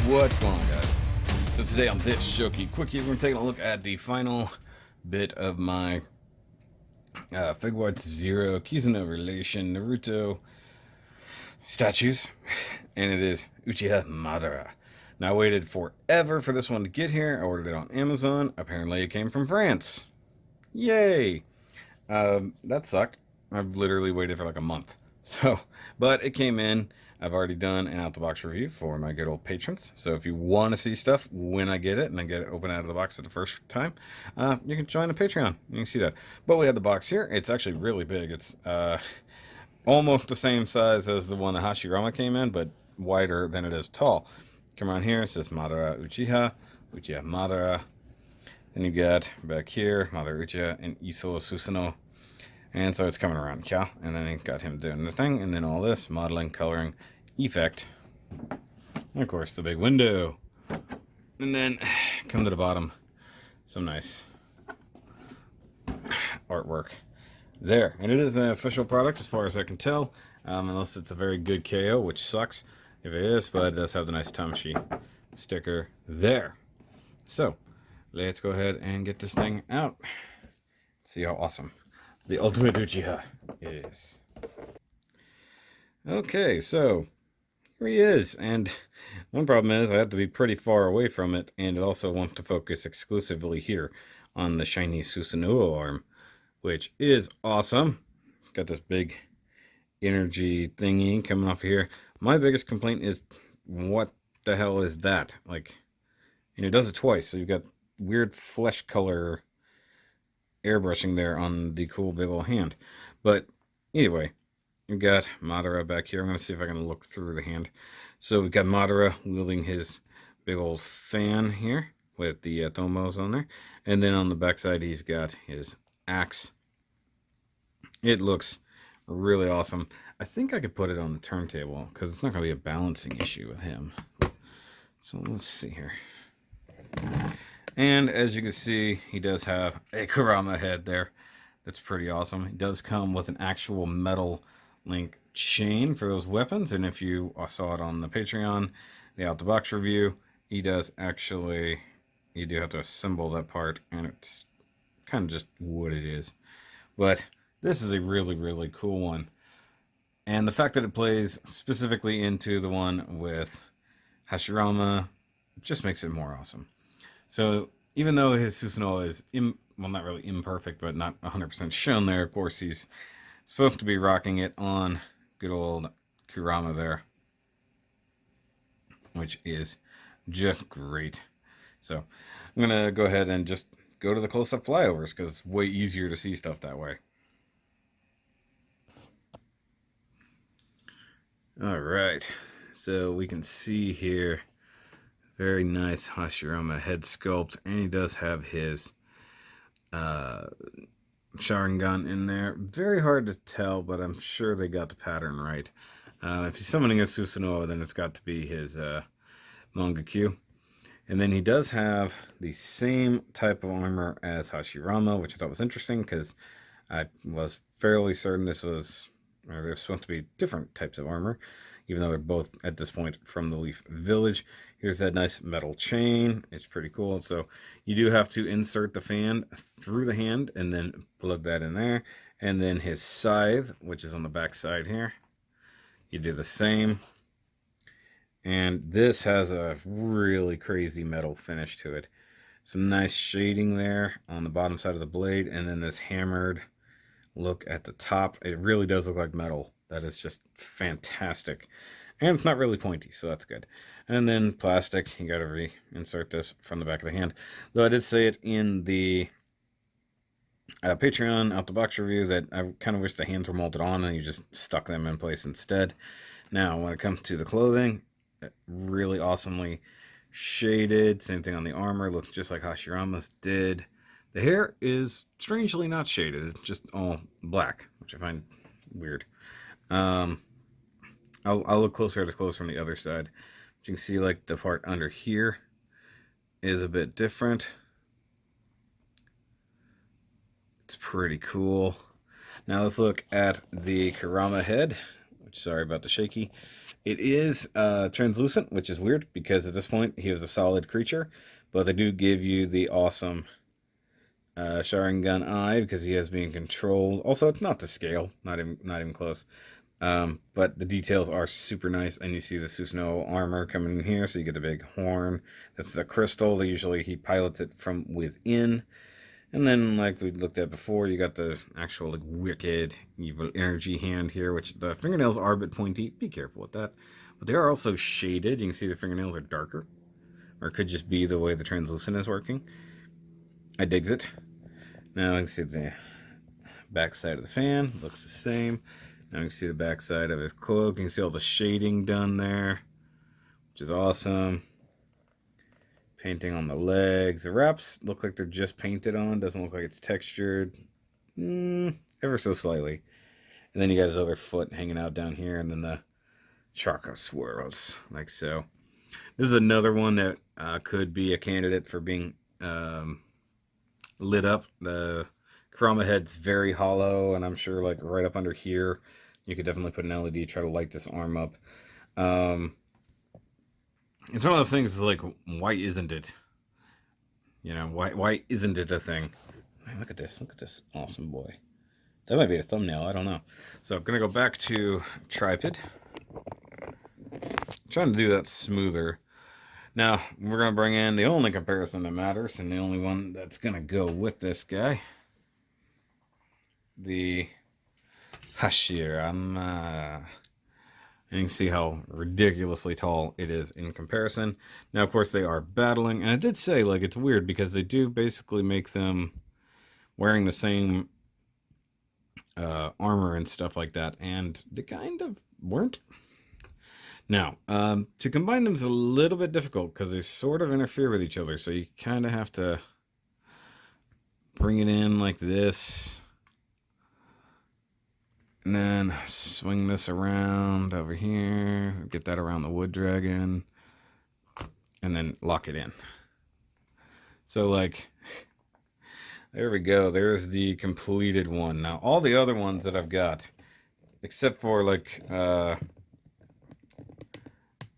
What's going on, guys? So today on this Shoky Quickie, we're taking a look at the final bit of my Figuarts Zero Kizuna relation Naruto statues, and it is UCHIHA Madara. Now I waited forever for this one to get here. I ordered it on Amazon. Apparently it came from France. Yay! That sucked. I've literally waited for like a month. So, but it came in. I've already done an out-the-box review for my good old patrons. So if you want to see stuff when I get it and I get it open out of the box at the first time, you can join the Patreon. You can see that. But we have the box here. It's actually really big. It's almost the same size as the one that Hashirama came in, but wider than it is tall. Come around here. It says Madara Uchiha, Uchiha Madara. Then you got back here Madara Uchiha and Iso Susanoo. And so it's coming around, yeah. And then it got him doing the thing, and then all this modeling, coloring, effect, and of course the big window. And then come to the bottom, some nice artwork there. And it is an official product as far as I can tell, unless it's a very good KO, which sucks if it is, but it does have the nice Tamashii sticker there. So let's go ahead and get this thing out. See how awesome the ultimate Uchiha is. Okay, so here he is, and one problem is I have to be pretty far away from it, and it also wants to focus exclusively here on the shiny Susanoo arm, which is awesome. Got this big energy thingy coming off here. My biggest complaint is, what the hell is that? Like, and it does it twice, so you've got weird flesh color airbrushing there on the cool big old hand. But anyway, we've got Madara back here. I'm going to see if I can look through the hand. So we've got Madara wielding his big old fan here with the tomos on there. And then on the backside, he's got his axe. It looks really awesome. I think I could put it on the turntable because it's not going to be a balancing issue with him. So let's see here. And as you can see, he does have a Kurama head there. That's pretty awesome. He does come with an actual metal link chain for those weapons. And if you saw it on the Patreon, the out-the-box review, he does actually, you do have to assemble that part. And it's kind of just what it is. But this is a really, really cool one. And the fact that it plays specifically into the one with Hashirama just makes it more awesome. So even though his Susanoo is, well, not really imperfect, but not 100% shown there, of course, he's supposed to be rocking it on good old Kurama there, which is just great. So I'm going to go ahead and just go to the close-up flyovers because it's way easier to see stuff that way. All right, so we can see here, very nice Hashirama head sculpt, and he does have his Sharingan in there. Very hard to tell, but I'm sure they got the pattern right. If he's summoning a Susanoo, then it's got to be his Mangekyo. And then he does have the same type of armor as Hashirama, which I thought was interesting because I was fairly certain this was, or they're supposed to be different types of armor, even though they're both at this point from the Leaf Village. Here's that nice metal chain. It's pretty cool. So you do have to insert the fan through the hand and then plug that in there. And then his scythe, which is on the back side here, you do the same. And this has a really crazy metal finish to it. Some nice shading there on the bottom side of the blade, and then this hammered look at the top. It really does look like metal. That is just fantastic. And it's not really pointy, so that's good. And then plastic, you gotta reinsert this from the back of the hand. Though I did say it in the Patreon out-the-box review that I kind of wish the hands were molded on and you just stuck them in place instead. Now, when it comes to the clothing, really awesomely shaded. Same thing on the armor, looks just like Hashirama's did. The hair is strangely not shaded, it's just all black, which I find weird. I'll look closer at it close from the other side. But you can see like the part under here is a bit different. It's pretty cool. Now let's look at the Kurama head, which sorry about the shaky. It is translucent, which is weird because at this point he was a solid creature, but they do give you the awesome Sharingan eye because he has being controlled. Also, it's not to scale, not even close. But the details are super nice, and you see the Susanoo armor coming in here, so you get the big horn. That's the crystal. Usually he pilots it from within. And then, like we looked at before, you got the actual like wicked evil energy hand here, which the fingernails are a bit pointy. Be careful with that. But they are also shaded. You can see the fingernails are darker. Or it could just be the way the translucent is working. I digs it. Now you can see the back side of the fan. Looks the same. Now you can see the back side of his cloak. You can see all the shading done there, which is awesome. Painting on the legs. The wraps look like they're just painted on. Doesn't look like it's textured. Ever so slightly. And then you got his other foot hanging out down here, and then the chakra swirls, like so. This is another one that could be a candidate for being lit up. The Kurama head's very hollow, and I'm sure like right up under here, you could definitely put an LED, try to light this arm up. It's one of those things, like, why isn't it? You know, why isn't it a thing? Man, look at this awesome boy. That might be a thumbnail, I don't know. So I'm gonna go back to tripod. Trying to do that smoother. Now, we're gonna bring in the only comparison that matters, and the only one that's gonna go with this guy. The Hashirama. And you can see how ridiculously tall it is in comparison. Now, of course, they are battling. And I did say, like, it's weird because they do basically make them wearing the same armor and stuff like that. And they kind of weren't. Now, to combine them is a little bit difficult because they sort of interfere with each other. So you kind of have to bring it in like this. And then swing this around over here, get that around the wood dragon, and then lock it in. So like, there we go. There's the completed one. Now, all the other ones that I've got, except for like,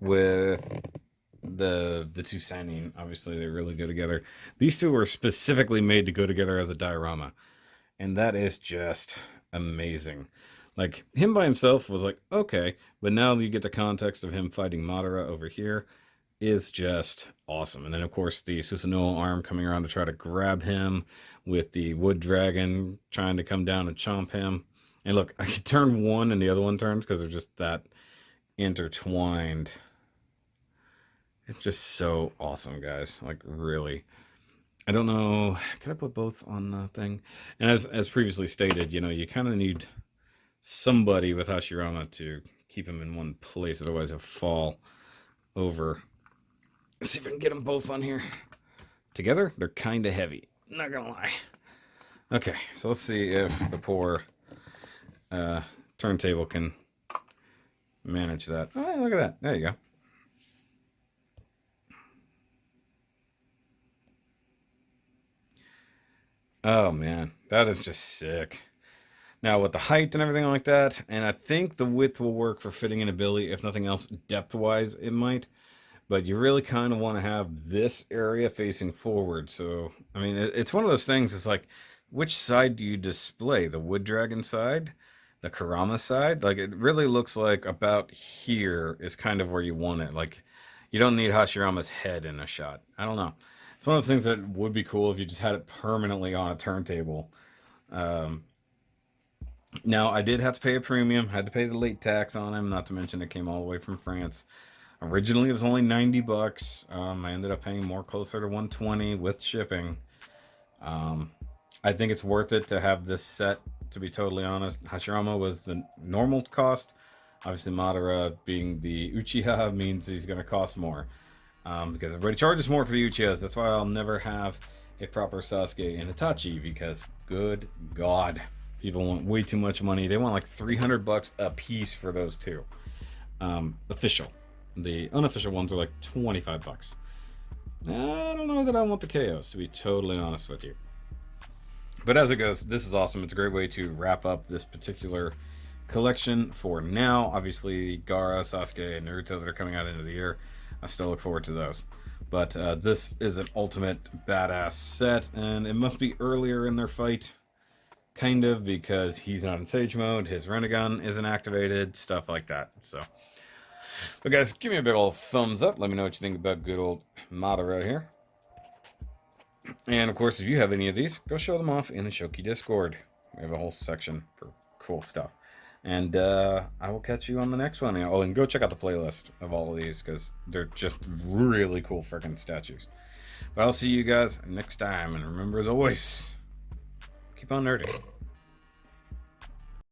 with the two Sannin, obviously they really go together. These two were specifically made to go together as a diorama. And that is just amazing. Like, him by himself was like, okay, but now you get the context of him fighting Madara over here is just awesome. And then, of course, the Susanoo arm coming around to try to grab him with the wood dragon trying to come down and chomp him. And look, I can turn one and the other one turns because they're just that intertwined. It's just so awesome, guys. Like, really. I don't know. Can I put both on the thing? And as previously stated, you know, you kind of need somebody with Hashirama to keep him in one place. Otherwise, he'll fall over. Let's see if I can get them both on here. Together, they're kind of heavy. Not gonna lie. Okay, so let's see if the poor turntable can manage that. Oh, look at that. There you go. Oh man, that is just sick. Now with the height and everything like that, and I think the width will work for fitting in a Billy. If nothing else, depth-wise, it might. But you really kind of want to have this area facing forward. So, I mean, it's one of those things. It's like, which side do you display? The Wood Dragon side? The Kurama side? Like, it really looks like about here is kind of where you want it. Like, you don't need Hashirama's head in a shot. I don't know. It's one of those things that would be cool if you just had it permanently on a turntable. Now, I did have to pay a premium. I had to pay the late tax on him, not to mention it came all the way from France. Originally, it was only 90 bucks. I ended up paying more, closer to 120 with shipping. I think it's worth it to have this set, to be totally honest. Hashirama was the normal cost. Obviously, Madara being the Uchiha means he's going to cost more. Because everybody charges more for the Uchihas. That's why I'll never have a proper Sasuke and Itachi, because good God, people want way too much money. They want like 300 bucks a piece for those two. Official. The unofficial ones are like 25 bucks. I don't know that I want the chaos, to be totally honest with you. But as it goes, this is awesome. It's a great way to wrap up this particular collection for now. Obviously, Gaara, Sasuke, and Naruto that are coming out into the year. I still look forward to those. But this is an ultimate badass set, and it must be earlier in their fight, kind of, because he's not in Sage mode, his Rinnegan isn't activated, stuff like that. So, but guys, give me a big old thumbs up. Let me know what you think about good old Madara here. And of course, if you have any of these, go show them off in the Shoki Discord. We have a whole section for cool stuff. And I will catch you on the next one. Oh, and go check out the playlist of all of these, because they're just really cool freaking statues. But I'll see you guys next time. And remember, as always, keep on nerding.